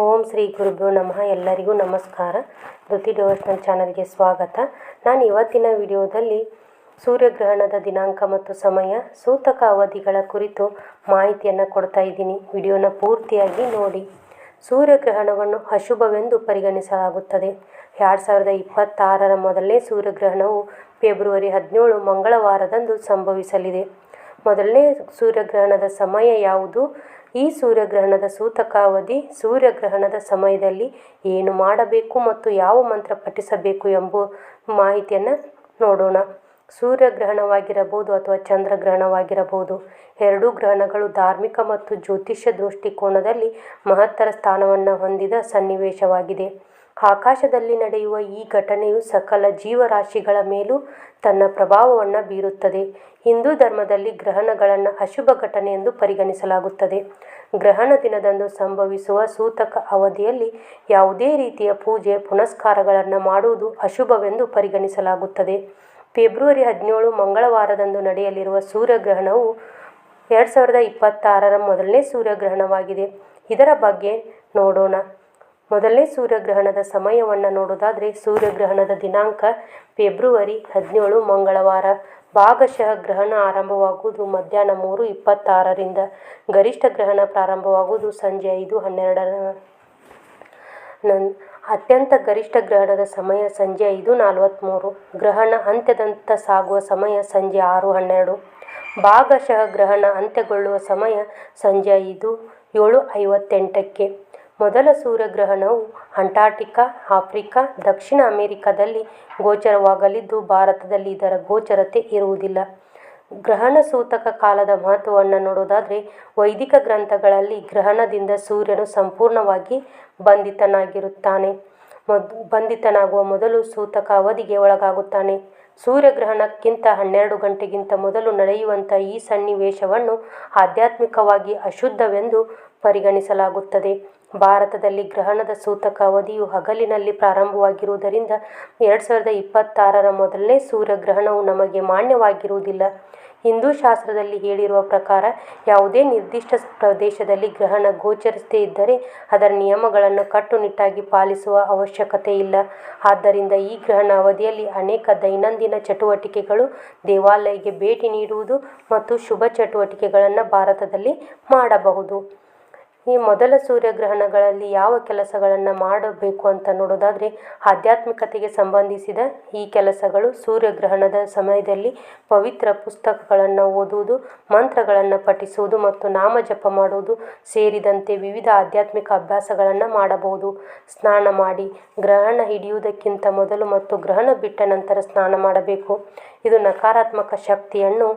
ಓಂ ಶ್ರೀ ಗುರುಭ್ಯೋ ನಮಃ. ಎಲ್ಲರಿಗೂ ನಮಸ್ಕಾರ. ಧೃತಿ ಡಿವೋಷನಲ್ ಚಾನಲ್ಗೆ ಸ್ವಾಗತ. ನಾನು ಇವತ್ತಿನ ವಿಡಿಯೋದಲ್ಲಿ ಸೂರ್ಯಗ್ರಹಣದ ದಿನಾಂಕ ಮತ್ತು ಸಮಯ, ಸೂತಕ ಅವಧಿಗಳ ಕುರಿತು ಮಾಹಿತಿಯನ್ನು ಕೊಡ್ತಾ ಇದ್ದೀನಿ. ವಿಡಿಯೋನ ಪೂರ್ತಿಯಾಗಿ ನೋಡಿ. ಸೂರ್ಯಗ್ರಹಣವನ್ನು ಅಶುಭವೆಂದು ಪರಿಗಣಿಸಲಾಗುತ್ತದೆ. 2026ರ ಮೊದಲನೇ ಸೂರ್ಯಗ್ರಹಣವು ಫೆಬ್ರವರಿ 17 ಮಂಗಳವಾರದಂದು ಸಂಭವಿಸಲಿದೆ. ಮೊದಲನೇ ಸೂರ್ಯಗ್ರಹಣದ ಸಮಯ ಯಾವುದು? ಈ ಸೂರ್ಯಗ್ರಹಣದ ಸೂತಕ ಅವಧಿ, ಸೂರ್ಯಗ್ರಹಣದ ಸಮಯದಲ್ಲಿ ಏನು ಮಾಡಬೇಕು ಮತ್ತು ಯಾವ ಮಂತ್ರ ಪಠಿಸಬೇಕು ಎಂಬ ಮಾಹಿತಿಯನ್ನು ನೋಡೋಣ. ಸೂರ್ಯಗ್ರಹಣವಾಗಿರಬಹುದು ಅಥವಾ ಚಂದ್ರಗ್ರಹಣವಾಗಿರಬಹುದು. ಎರಡೂ ಗ್ರಹಣಗಳು ಧಾರ್ಮಿಕ ಮತ್ತು ಜ್ಯೋತಿಷ್ಯ ದೃಷ್ಟಿಕೋನದಲ್ಲಿ ಮಹತ್ತರ ಸ್ಥಾನವನ್ನು ಹೊಂದಿದ ಸನ್ನಿವೇಶವಾಗಿದೆ. ಆಕಾಶದಲ್ಲಿ ನಡೆಯುವ ಈ ಘಟನೆಯು ಸಕಲ ಜೀವರಾಶಿಗಳ ಮೇಲೂ ತನ್ನ ಪ್ರಭಾವವನ್ನು ಬೀರುತ್ತದೆ. ಹಿಂದೂ ಧರ್ಮದಲ್ಲಿ ಗ್ರಹಣಗಳನ್ನು ಅಶುಭ ಘಟನೆ ಎಂದು ಪರಿಗಣಿಸಲಾಗುತ್ತದೆ. ಗ್ರಹಣ ದಿನದಂದು ಸಂಭವಿಸುವ ಸೂತಕ ಅವಧಿಯಲ್ಲಿ ಯಾವುದೇ ರೀತಿಯ ಪೂಜೆ ಪುನಸ್ಕಾರಗಳನ್ನು ಮಾಡುವುದು ಅಶುಭವೆಂದು ಪರಿಗಣಿಸಲಾಗುತ್ತದೆ. ಫೆಬ್ರವರಿ 17 ಮಂಗಳವಾರದಂದು ನಡೆಯಲಿರುವ ಸೂರ್ಯಗ್ರಹಣವು 2026ರ ಮೊದಲನೇ ಸೂರ್ಯಗ್ರಹಣವಾಗಿದೆ. ಇದರ ಬಗ್ಗೆ ನೋಡೋಣ. ಮೊದಲನೇ ಸೂರ್ಯಗ್ರಹಣದ ಸಮಯವನ್ನು ನೋಡೋದಾದರೆ, ಸೂರ್ಯಗ್ರಹಣದ ದಿನಾಂಕ ಫೆಬ್ರವರಿ 17 ಮಂಗಳವಾರ. ಭಾಗಶಃ ಗ್ರಹಣ ಆರಂಭವಾಗುವುದು ಮಧ್ಯಾಹ್ನ 3:26ರಿಂದ. ಗರಿಷ್ಠ ಗ್ರಹಣ ಪ್ರಾರಂಭವಾಗುವುದು ಸಂಜೆ 5:12. ಅತ್ಯಂತ ಗರಿಷ್ಠ ಗ್ರಹಣದ ಸಮಯ ಸಂಜೆ 5:43. ಗ್ರಹಣ ಅಂತ್ಯದತ್ತ ಸಾಗುವ ಸಮಯ ಸಂಜೆ 6:12. ಭಾಗಶಃ ಗ್ರಹಣ ಅಂತ್ಯಗೊಳ್ಳುವ ಸಮಯ ಸಂಜೆ 7:58ಕ್ಕೆ. ಮೊದಲ ಸೂರ್ಯಗ್ರಹಣವು ಅಂಟಾರ್ಟಿಕಾ, ಆಫ್ರಿಕಾ, ದಕ್ಷಿಣ ಅಮೆರಿಕದಲ್ಲಿ ಗೋಚರವಾಗಲಿದ್ದು, ಭಾರತದಲ್ಲಿ ಇದರ ಗೋಚರತೆ ಇರುವುದಿಲ್ಲ. ಗ್ರಹಣ ಸೂತಕ ಕಾಲದ ಮಹತ್ವವನ್ನು ನೋಡೋದಾದರೆ, ವೈದಿಕ ಗ್ರಂಥಗಳಲ್ಲಿ ಗ್ರಹಣದಿಂದ ಸೂರ್ಯನು ಸಂಪೂರ್ಣವಾಗಿ ಬಂಧಿತನಾಗುವ ಮೊದಲು ಸೂತಕ ಅವಧಿಗೆ ಒಳಗಾಗುತ್ತಾನೆ. ಸೂರ್ಯಗ್ರಹಣಕ್ಕಿಂತ 12 ಗಂಟೆಗಿಂತ ಮೊದಲು ನಡೆಯುವಂಥ ಈ ಸನ್ನಿವೇಶವನ್ನು ಆಧ್ಯಾತ್ಮಿಕವಾಗಿ ಅಶುದ್ಧವೆಂದು ಪರಿಗಣಿಸಲಾಗುತ್ತದೆ. ಭಾರತದಲ್ಲಿ ಗ್ರಹಣದ ಸೂತಕ ಅವಧಿಯು ಹಗಲಿನಲ್ಲಿ ಪ್ರಾರಂಭವಾಗಿರುವುದರಿಂದ 2026ರ ಮೊದಲನೇ ಸೂರ್ಯಗ್ರಹಣವು ನಮಗೆ ಮಾನ್ಯವಾಗಿರುವುದಿಲ್ಲ. ಹಿಂದೂ ಶಾಸ್ತ್ರದಲ್ಲಿ ಹೇಳಿರುವ ಪ್ರಕಾರ ಯಾವುದೇ ನಿರ್ದಿಷ್ಟ ಪ್ರದೇಶದಲ್ಲಿ ಗ್ರಹಣ ಗೋಚರಿಸದೇ ಇದ್ದರೆ ಅದರ ನಿಯಮಗಳನ್ನು ಕಟ್ಟುನಿಟ್ಟಾಗಿ ಪಾಲಿಸುವ ಅವಶ್ಯಕತೆ ಇಲ್ಲ. ಆದ್ದರಿಂದ ಈ ಗ್ರಹಣ ಅವಧಿಯಲ್ಲಿ ಅನೇಕ ದೈನಂದಿನ ಚಟುವಟಿಕೆಗಳು, ದೇವಾಲಯಕ್ಕೆ ಭೇಟಿ ನೀಡುವುದು ಮತ್ತು ಶುಭ ಚಟುವಟಿಕೆಗಳನ್ನು ಭಾರತದಲ್ಲಿ ಮಾಡಬಹುದು. ಈ ಮೊದಲ ಸೂರ್ಯಗ್ರಹಣಗಳಲ್ಲಿ ಯಾವ ಕೆಲಸಗಳನ್ನು ಮಾಡಬೇಕು ಅಂತ ನೋಡೋದಾದರೆ, ಆಧ್ಯಾತ್ಮಿಕತೆಗೆ ಸಂಬಂಧಿಸಿದ ಈ ಕೆಲಸಗಳು: ಸೂರ್ಯಗ್ರಹಣದ ಸಮಯದಲ್ಲಿ ಪವಿತ್ರ ಪುಸ್ತಕಗಳನ್ನು ಓದುವುದು, ಮಂತ್ರಗಳನ್ನು ಪಠಿಸುವುದು ಮತ್ತು ನಾಮಜಪ ಮಾಡುವುದು ಸೇರಿದಂತೆ ವಿವಿಧ ಆಧ್ಯಾತ್ಮಿಕ ಅಭ್ಯಾಸಗಳನ್ನು ಮಾಡಬಹುದು. ಸ್ನಾನ ಮಾಡಿ. ಗ್ರಹಣ ಹಿಡಿಯುವುದಕ್ಕಿಂತ ಮೊದಲು ಮತ್ತು ಗ್ರಹಣ ಬಿಟ್ಟ ನಂತರ ಸ್ನಾನ ಮಾಡಬೇಕು. ಇದು ನಕಾರಾತ್ಮಕ ಶಕ್ತಿಯನ್ನು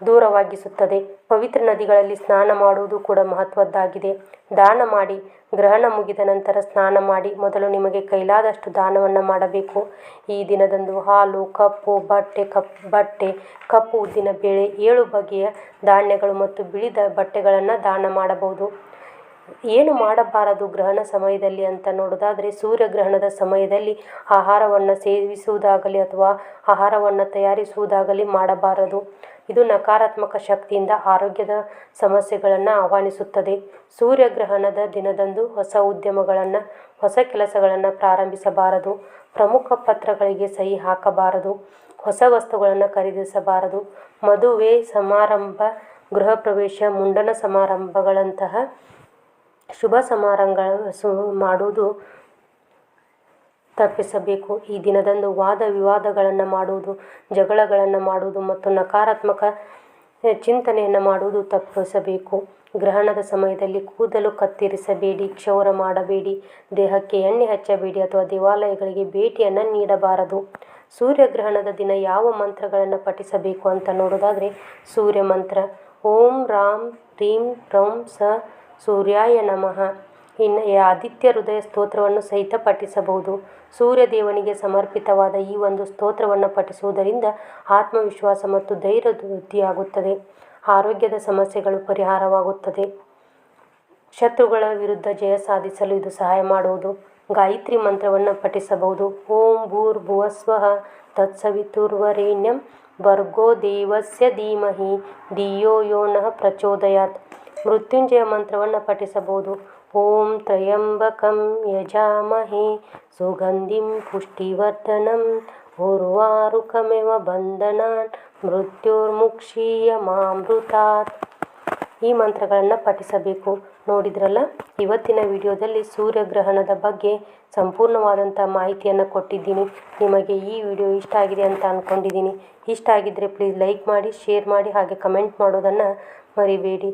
ದೂರವಾಗಿಸುತ್ತದೆ. ಪವಿತ್ರ ನದಿಗಳಲ್ಲಿ ಸ್ನಾನ ಮಾಡುವುದು ಕೂಡ ಮಹತ್ವದ್ದಾಗಿದೆ. ದಾನ ಮಾಡಿ. ಗ್ರಹಣ ಮುಗಿದ ನಂತರ ಸ್ನಾನ ಮಾಡಿ. ಮೊದಲು ನಿಮಗೆ ಕೈಲಾದಷ್ಟು ದಾನವನ್ನು ಮಾಡಬೇಕು. ಈ ದಿನದಂದು ಹಾಲು, ಬಟ್ಟೆ, ಕಪ್ಪು ಉದ್ದಿನ ಬೇಳೆ, 7 ಬಗೆಯ ಧಾನ್ಯಗಳು ಮತ್ತು ಬಿಳಿ ಬಟ್ಟೆಗಳನ್ನು ದಾನ ಮಾಡಬಹುದು. ಏನು ಮಾಡಬಾರದು ಗ್ರಹಣ ಸಮಯದಲ್ಲಿ ಅಂತ ನೋಡೋದಾದರೆ, ಸೂರ್ಯಗ್ರಹಣದ ಸಮಯದಲ್ಲಿ ಆಹಾರವನ್ನು ಸೇವಿಸುವುದಾಗಲಿ ಅಥವಾ ಆಹಾರವನ್ನು ತಯಾರಿಸುವುದಾಗಲಿ ಮಾಡಬಾರದು. ಇದು ನಕಾರಾತ್ಮಕ ಶಕ್ತಿಯಿಂದ ಆರೋಗ್ಯದ ಸಮಸ್ಯೆಗಳನ್ನು ಆಹ್ವಾನಿಸುತ್ತದೆ. ಸೂರ್ಯಗ್ರಹಣದ ದಿನದಂದು ಹೊಸ ಉದ್ಯಮಗಳನ್ನು, ಹೊಸ ಕೆಲಸಗಳನ್ನು ಪ್ರಾರಂಭಿಸಬಾರದು. ಪ್ರಮುಖ ಪತ್ರಗಳಿಗೆ ಸಹಿ ಹಾಕಬಾರದು. ಹೊಸ ವಸ್ತುಗಳನ್ನು ಖರೀದಿಸಬಾರದು. ಮದುವೆ ಸಮಾರಂಭ, ಗೃಹ ಪ್ರವೇಶ, ಮುಂಡನ ಸಮಾರಂಭಗಳಂತಹ ಶುಭ ಸಮಾರಂಭಗಳು ಮಾಡುವುದು ತಪ್ಪಿಸಬೇಕು. ಈ ದಿನದಂದು ವಾದ ವಿವಾದಗಳನ್ನು ಮಾಡುವುದು, ಜಗಳಗಳನ್ನು ಮಾಡುವುದು ಮತ್ತು ನಕಾರಾತ್ಮಕ ಚಿಂತನೆಯನ್ನು ಮಾಡುವುದು ತಪ್ಪಿಸಬೇಕು. ಗ್ರಹಣದ ಸಮಯದಲ್ಲಿ ಕೂದಲು ಕತ್ತರಿಸಬೇಡಿ, ಕ್ಷೌರ ಮಾಡಬೇಡಿ, ದೇಹಕ್ಕೆ ಎಣ್ಣೆ ಹಚ್ಚಬೇಡಿ ಅಥವಾ ದೇವಾಲಯಗಳಿಗೆ ಭೇಟಿಯನ್ನು ನೀಡಬಾರದು. ಸೂರ್ಯಗ್ರಹಣದ ದಿನ ಯಾವ ಮಂತ್ರಗಳನ್ನು ಪಠಿಸಬೇಕು ಅಂತ ನೋಡೋದಾದರೆ, ಸೂರ್ಯ ಮಂತ್ರ: ಓಂ ರಾಂ ರೀಂ ರೌಂ ಸ ಸೂರ್ಯಾಯ ನಮಃ. ಇನ್ನು ಆದಿತ್ಯ ಹೃದಯ ಸ್ತೋತ್ರವನ್ನು ಸಹಿತ ಪಠಿಸಬಹುದು. ಸೂರ್ಯದೇವನಿಗೆ ಸಮರ್ಪಿತವಾದ ಈ ಒಂದು ಸ್ತೋತ್ರವನ್ನು ಪಠಿಸುವುದರಿಂದ ಆತ್ಮವಿಶ್ವಾಸ ಮತ್ತು ಧೈರ್ಯ ವೃದ್ಧಿಯಾಗುತ್ತದೆ. ಆರೋಗ್ಯದ ಸಮಸ್ಯೆಗಳು ಪರಿಹಾರವಾಗುತ್ತದೆ. ಶತ್ರುಗಳ ವಿರುದ್ಧ ಜಯ ಸಾಧಿಸಲು ಇದು ಸಹಾಯ ಮಾಡುವುದು. ಗಾಯತ್ರಿ ಮಂತ್ರವನ್ನು ಪಠಿಸಬಹುದು. ಓಂ ಭೂರ್ಭುವಸ್ವಃ ತತ್ಸವಿತುರ್ವರೆಣ್ಯಂ ಭರ್ಗೋ ದೇವಸ್ಯ ಧೀಮಹಿ ಧಿಯೋ ಯೋ ನಃ ಪ್ರಚೋದಯಾತ್. ಮೃತ್ಯುಂಜಯ ಮಂತ್ರವನ್ನು ಪಠಿಸಬಹುದು. ಓಂ ತ್ರಯಂಬಕಂ ಯಜಾಮಹೇ ಸುಗಂಧಿಂ ಪುಷ್ಟಿವರ್ಧನಂ ಉರ್ವಾರುಕಮಿವ ಬಂಧನಾನ್ ಮೃತ್ಯುರ್ಮುಕ್ಷೀಯಮಾಮೃತಾತ್. ಈ ಮಂತ್ರಗಳನ್ನು ಪಠಿಸಬೇಕು. ನೋಡಿದ್ರಲ್ಲ, ಇವತ್ತಿನ ವಿಡಿಯೋದಲ್ಲಿ ಸೂರ್ಯಗ್ರಹಣದ ಬಗ್ಗೆ ಸಂಪೂರ್ಣವಾದಂಥ ಮಾಹಿತಿಯನ್ನು ಕೊಟ್ಟಿದ್ದೀನಿ. ನಿಮಗೆ ಈ ವಿಡಿಯೋ ಇಷ್ಟ ಆಗಿದೆ ಅಂತ ಅಂದ್ಕೊಂಡಿದ್ದೀನಿ. ಇಷ್ಟ ಆಗಿದ್ದರೆ ಪ್ಲೀಸ್ ಲೈಕ್ ಮಾಡಿ, ಶೇರ್ ಮಾಡಿ, ಹಾಗೆ ಕಮೆಂಟ್ ಮಾಡೋದನ್ನು ಮರಿಬೇಡಿ.